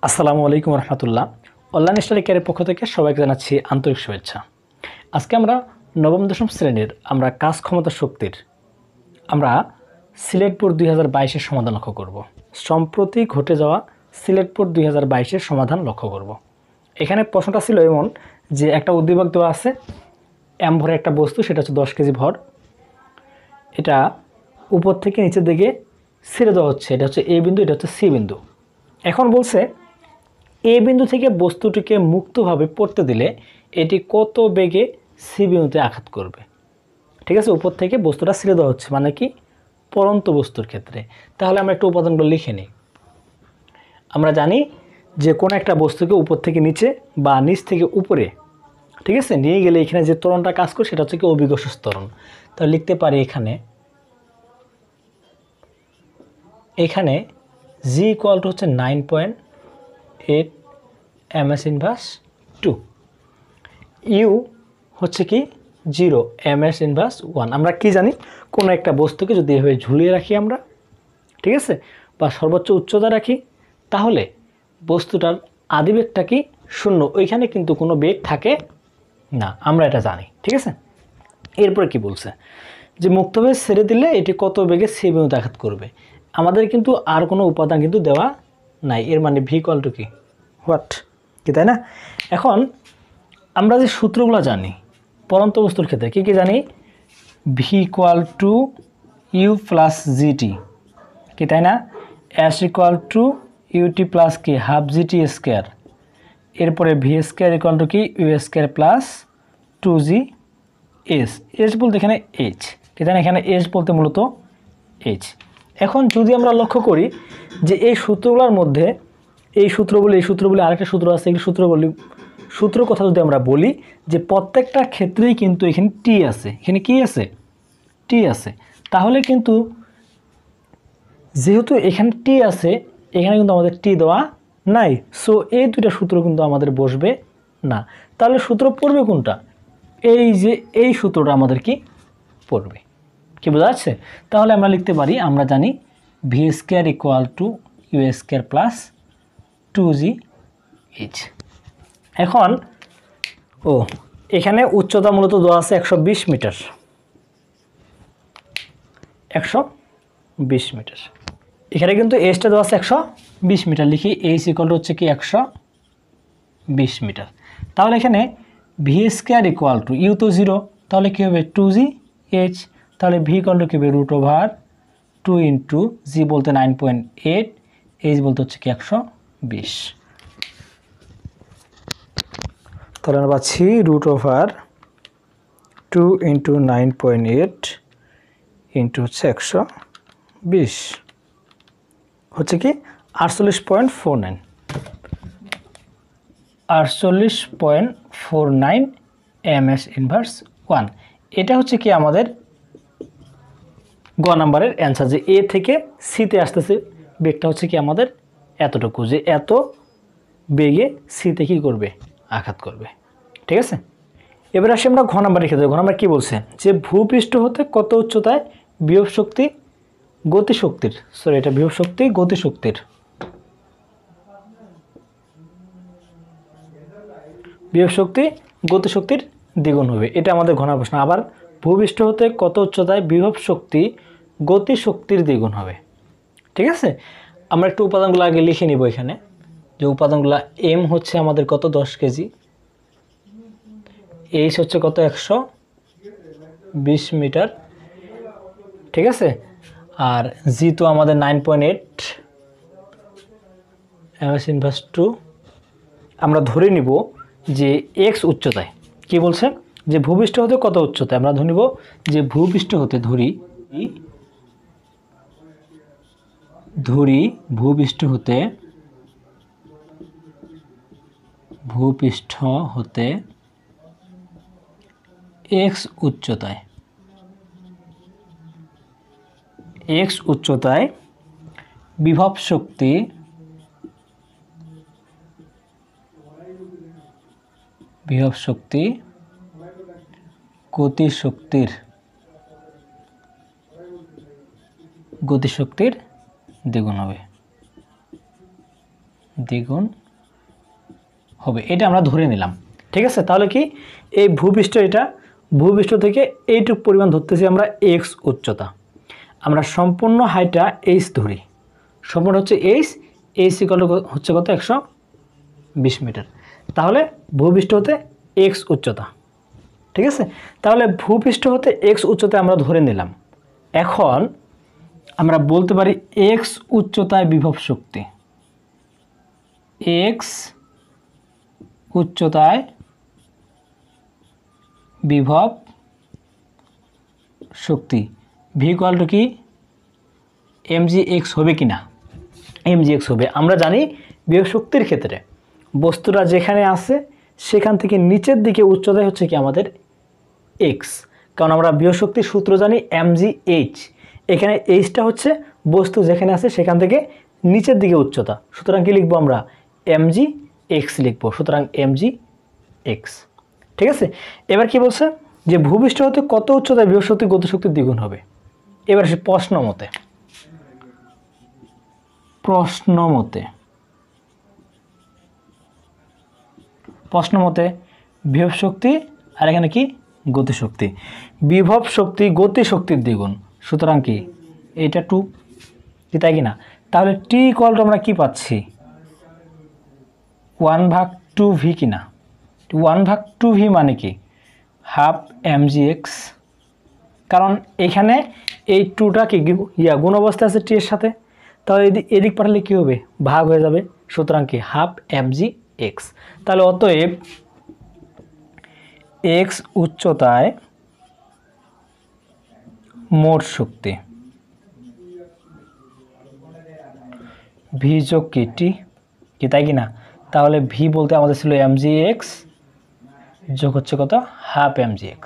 আসসালামু আলাইকুম রহমতুল্লাহ। Online study কেয়ারের পক্ষ থেকে সবাইকে জানাচ্ছি আন্তরিক শুভেচ্ছা। আজকে আমরা নবম দশম শ্রেণীর কাজ ক্ষমতা শক্তির সিলেট বোর্ড 2022-এর সমাধান লক্ষ্য করব। সম্প্রতি ঘটে যাওয়া সিলেট বোর্ড 2022-এর সমাধান লক্ষ্য করব। এখানে প্রশ্নটা ছিল এমন যে একটা উদ্দীপক দেওয়া আছে, এম ভরে একটা বস্তু, সেটা হচ্ছে 10 কেজি ভর। এটা উপর থেকে নিচের দিকে ছেড়ে দেওয়া হচ্ছে। এটা হচ্ছে এ বিন্দু, এটা হচ্ছে সি বিন্দু। এখন বলছে এ বিন্দু থেকে বস্তুটিকে মুক্তভাবে পড়তে দিলে এটি কত বেগে সি বিন্দুতে আঘাত করবে। ঠিক আছে, উপর থেকে বস্তুটা ছেড়ে দেওয়া হচ্ছে, মানে কি পড়ন্ত বস্তুর ক্ষেত্রে। তাহলে আমরা একটু উপাদানগুলো লিখে নিই। আমরা জানি যে কোনো একটা বস্তুকে উপর থেকে নিচে বা নিচ থেকে উপরে, ঠিক আছে, নিয়ে গেলে এখানে যে ত্বরণটা কাজ করে সেটা হচ্ছে কি অভিকর্ষ ত্বরণ। তাহলে লিখতে পারি এখানে জি ইকুয়াল টু হচ্ছে 9.8 ms ইনভার্স 2, ইউ হচ্ছে কি 0 ms ইনভার্স 1। আমরা কি জানি, কোনো একটা বস্তুকে যদি এভাবে ঝুলিয়ে রাখি আমরা, ঠিক আছে, বা সর্বোচ্চ উচ্চতা রাখি, তাহলে বস্তুটার আদিবেগটা কি 0। ওইখানে কিন্তু কোনো বেগ থাকে না, আমরা এটা জানি। ঠিক আছে, এরপরে কি বলছে যে মুক্তভাবে ছেড়ে দিলে এটি কত বেগে সি বিন্দুতে আঘাত করবে। আমাদের কিন্তু আর কোনো উপাদান কিন্তু দেওয়া নাই, এর মানে ভি ইকুয়াল টু কি হোয়াট, কি তাই না? এখন আমরা যে সূত্রগুলো জানি পরন্ত বস্তুর ক্ষেত্রে কি কি জানি, v equal to u plus g t, কি তাই না? S equal to u t plus কি হাফ জিটি স্কোয়ার। এরপরে ভি স্কোয়ার ইকুয়াল টু কি ইউ স্কোয়ার প্লাস 2জি এস। এস বলতে এখানে এইচ, কি তাই না? এখানে এস বলতে মূলত এইচ। এখন যদি আমরা লক্ষ্য করি যে এই সূত্রগুলোর মধ্যে এই সূত্র বলে আরেকটা সূত্র আছে, এই সূত্র কথা যদি আমরা বলি যে প্রত্যেকটা ক্ষেত্রেই কিন্তু এখানে টি আছে, এখানে কি আছে, টি আছে। তাহলে কিন্তু যেহেতু এখানে টি আছে, এখানে কিন্তু আমাদের টি দেওয়া নাই, সো এই দুইটা সূত্র কিন্তু আমাদের বসবে না। তাহলে সূত্র পড়বে কোনটা? এই যে এই সূত্রটা আমাদের কি পড়বে, কি বোঝা যাচ্ছে? তাহলে আমরা লিখতে পারি, আমরা জানি v square equal to u square plus 2জি এইচ। এখন এখানে উচ্চতা মূলত দেওয়া আছে 120 মিটার, 120 মিটার। এখানে কিন্তু এসটা দেওয়া আছে 120 মিটার, লিখি এইচ ইকুয়াল টু হচ্ছে কি 120 মিটার। তাহলে এখানে V square equal to U তো 0, তাহলে কী হবে 2জি এইচ। তাহলে ভি ইকুয়াল টু কী হবে √2 ইন্টু জি বলতে 9.8, এইচ বলতে হচ্ছে কি 120। তাহলে আমরা পাচ্ছি √2 ইন্টু 9.8 ইন্টু হচ্ছে 120 হচ্ছে কি 48.49, 48.49 ms ইনভার্স 1। এটা হচ্ছে কি আমাদের গ নাম্বারের অ্যান্সার, যে এ থেকে সিতে আসতেছে বেগটা হচ্ছে কি আমাদের এতটুকু, যে এত বেগে সিতে কি করবে, আঘাত করবে। ঠিক আছে, এবার আসি আমরা ঘ নাম্বার লিখে দেবো। ঘ নাম্বার কী বলছে, যে ভূপৃষ্ঠ হতে কত উচ্চতায় বিভব শক্তি গতিশক্তির, সরি এটা বিভব শক্তি গতিশক্তির, বিভব শক্তি গতিশক্তির দ্বিগুণ হবে। এটা আমাদের ঘ নাম্বার প্রশ্ন। আবার ভূপৃষ্ঠ হতে কত উচ্চতায় বিভব শক্তি গতিশক্তির দ্বিগুণ হবে। ঠিক আছে, আমরা একটু উপাদানগুলো আগে লিখে নিব। এখানে যে উপাদানগুলো, এম হচ্ছে আমাদের কত 10 কেজি, এইচ হচ্ছে কত 120 মিটার, ঠিক আছে, আর জি তো আমাদের 9.8 ms ইনভার্স 2। আমরা ধরে নিব যে এক্স উচ্চতায়, কি বলছে যে ভূপৃষ্ঠ হতে কত উচ্চতায়, আমরা ধরে নিব যে ভূপৃষ্ঠ হতে ভূপৃষ্ঠ হতে এক্স উচ্চতায় বিভব শক্তি গতিশক্তির দ্বিগুণ হবে। দ্বিগুণ হবে, এটা আমরা ধরে নিলাম। ঠিক আছে, তাহলে কি এই ভূপৃষ্ঠ, এটা ভূপৃষ্ঠ থেকে এইটুক পরিমাণ ধরতেছি আমরা এক্স উচ্চতা, আমরা সম্পূর্ণ হাইটটা এইচ ধরি, সম্পূর্ণ হচ্ছে এইচ ইকুয়াল হচ্ছে কত 120 মিটার। তাহলে ভূপৃষ্ঠ হতে এক্স উচ্চতা। ঠিক আছে, তাহলে ভূপৃষ্ঠ হতে এক্স উচ্চতায় আমরা ধরে নিলাম। এখন আমরা বলতে পারি এক্স উচ্চতায় বিভব শক্তি, এক্স উচ্চতায় বিভব শক্তি ভি ইকুয়াল টু কি mgx হবে কি না, mgx হবে। আমরা জানি বিভব শক্তির ক্ষেত্রে বস্তুটা যেখানে আছে সেখান থেকে নিচের দিকে উচ্চতায় হচ্ছে কি আমাদের x, কারণ আমরা বিভব শক্তির সূত্র জানি mgh, এখানে এইচটা হচ্ছে বস্তু যেখানে আছে সেখান থেকে নিচের দিকে উচ্চতা, সুতরাং কি লিখবো আমরা mgx লিখবো, সুতরাং mgx। ঠিক আছে, এবার কি বলছে যে ভূপৃষ্ঠ হতে কত উচ্চতায় বিভব শক্তি গতিশক্তির দ্বিগুণ হবে। এবার সে প্রশ্ন মতে বিভব শক্তি আর এখানে কি গতিশক্তি, বিভব শক্তি গতিশক্তির দ্বিগুণ, সুতরাং কি এটা 2, কি তাই কি না? তাহলে টি ইকুয়াল টু আমরা কি পাচ্ছি 1/2v কিনা, 1/2v মানে কি হাফ mgx, কারণ এখানে এই 2টা কি গুণ অবস্থা আছে টি এর সাথে, তাহলে এদিক পাঠালে কি হবে ভাগ হয়ে যাবে, সুতরাং কি হাফ mgx। তাহলে অতএব x উচ্চতায় মোট শক্তি ভি যোগ কি টি, কি তাই কি না? তাহলে ভি বলতে আমাদের ছিল mgx যোগ হচ্ছে কত হাফ mgx।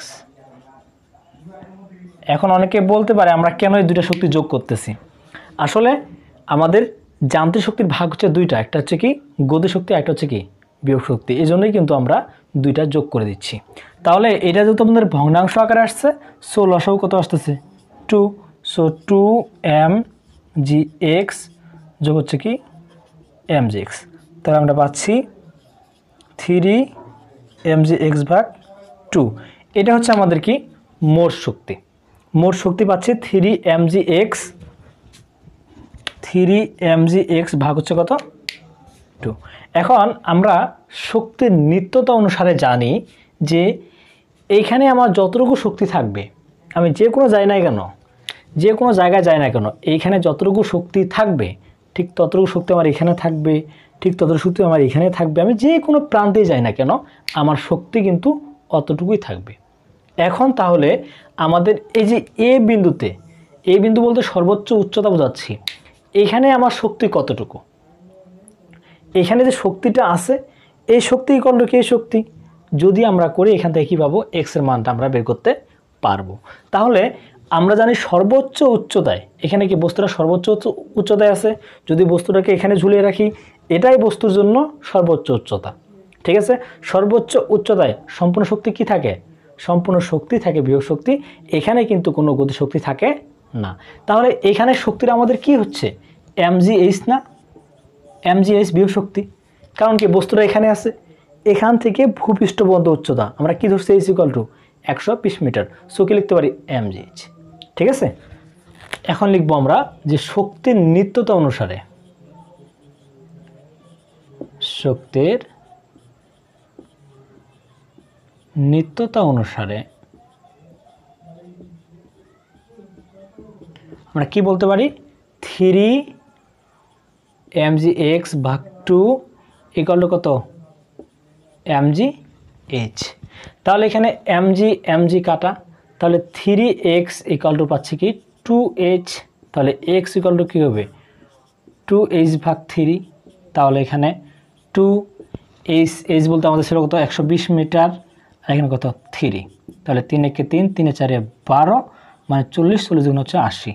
এখন অনেকে বলতে পারে আমরা কেন এই দুইটা শক্তি যোগ করতেছি। আসলে আমাদের যান্ত্রিক শক্তির ভাগ হচ্ছে দুইটা, একটা হচ্ছে কি গতিশক্তি, একটা হচ্ছে কি বিভব শক্তি, এই জন্যই কিন্তু আমরা দুইটা যোগ করে দিচ্ছি। তাহলে এটা যেহেতু আমাদের ভগ্নাংশ আকারে আসছে, সো লসাগু কত আসতেছে 2, সো 2mgx যোগ হচ্ছে কি mgx, তাহলে আমরা পাচ্ছি 3mgx/2। এটা হচ্ছে আমাদের কি মোট শক্তি, মোট শক্তি পাচ্ছি 3mgx ভাগ হচ্ছে কত 2। এখন আমরা শক্তির নিত্যতা অনুসারে জানি যে এইখানে আমার যতটুকু শক্তি থাকবে, আমি যে কোনো যাই না কেন, যে কোনো জায়গায় যাই না কেন, এইখানে যতটুকু শক্তি থাকবে ঠিক ততটুকু শক্তি আমার এখানে থাকবে, ঠিক ততটুকু শক্তি আমার এখানে থাকবে, আমি যে কোনো প্রান্তে যাই না কেন আমার শক্তি কিন্তু অতটুকুই থাকবে। এখন তাহলে আমাদের এই যে এ বিন্দুতে, এই বিন্দু বলতে সর্বোচ্চ উচ্চতা বোঝাচ্ছি, এখানে আমার শক্তি কতটুকু, এখানে যে শক্তিটা আছে এই শক্তি ইকুয়াল টু কি শক্তি, যদি আমরা করি এখান থেকে কী পাবো x এর মানটা আমরা বের করতে পারবো। তাহলে আমরা জানি সর্বোচ্চ উচ্চতায়, এখানে কি বস্তুটা সর্বোচ্চ উচ্চতায় আছে, যদি বস্তুটাকে এখানে ঝুলিয়ে রাখি এটাই বস্তুর জন্য সর্বোচ্চ উচ্চতা। ঠিক আছে, সর্বোচ্চ উচ্চতায় সম্পূর্ণ শক্তি কি থাকে, সম্পূর্ণ শক্তি থাকে বিভব শক্তি, এখানে কিন্তু কোনো গতিশক্তি থাকে না। তাহলে এখানে শক্তিটা আমাদের কি হচ্ছে mgh না, mgh বিভব শক্তি, কারণ কি বস্তুটা এখানে আছে, এখান থেকে ভূপৃষ্ঠ পর্যন্ত উচ্চতা আমরা কি ধরছি h equal to 120 metre, so কি লিখতে পারি mgh। ঠিক আছে, এখন লিখবো আমরা যে শক্তির নিত্যতা অনুসারে, শক্তির নিত্যতা অনুসারে আমরা কি বলতে পারি 3mgx/2 ইকুয়াল টু কত mgh। তাহলে এখানে mg কাটা, তাহলে 3x ইকুয়াল টু পাচ্ছি কি 2h, তাহলে x ইকুয়াল টু কী হবে 2h/3, তাহলে এখানে 2h বলতে আমাদের ছিল কত 120 মিটার, আর এখানে কত 3, তাহলে 3 একে 3, 3 4 12, মানে 40 গুণ হচ্ছে 80,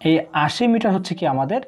এই 80 মিটার হচ্ছে কি আমাদের